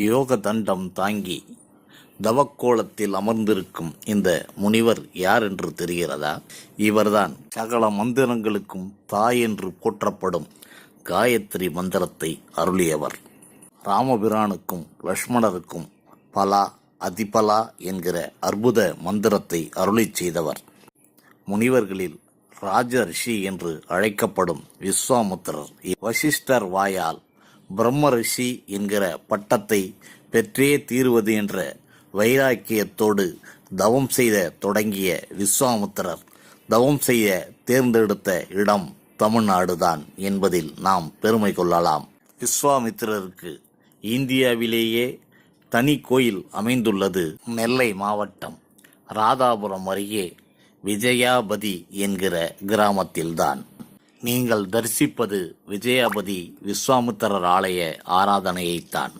யோக தண்டம் தாங்கி தவக்கோலத்தில் அமர்ந்திருக்கும் இந்த முனிவர் யார் என்று தெரிகிறதா? இவர்தான் சகல மந்திரங்களுக்கும் தாய் என்று போற்றப்படும் காயத்ரி மந்திரத்தை அருளியவர். ராமபிரானுக்கும் லக்ஷ்மணருக்கும் பலா அதிபலா என்கிற அற்புத மந்திரத்தை அருளிச் செய்தவர். முனிவர்களில் ராஜ ரிஷி என்று அழைக்கப்படும் விஸ்வாமுத்திரர் வசிஷ்டர் வாயால் பிரம்ம ரிஷி என்கிற பட்டத்தை பெற்றே தீருவது என்ற வைராக்கியத்தோடு தவம் செய்த தொடங்கிய விஸ்வாமுத்திரர் தவம் செய்ய தேர்ந்தெடுத்த இடம் தமிழ்நாடுதான் என்பதில் நாம் பெருமை கொள்ளலாம். விஸ்வாமித்திரருக்கு இந்தியாவிலேயே தனி கோயில் அமைந்துள்ளது நெல்லை மாவட்டம் ராதாபுரம் அருகே விஜயாபதி என்கிற கிராமத்தில்தான். நீங்கள் தரிசிப்பது விஜயாபதி விஸ்வாமித்திரர் ஆலய ஆராதனையைத்தான்.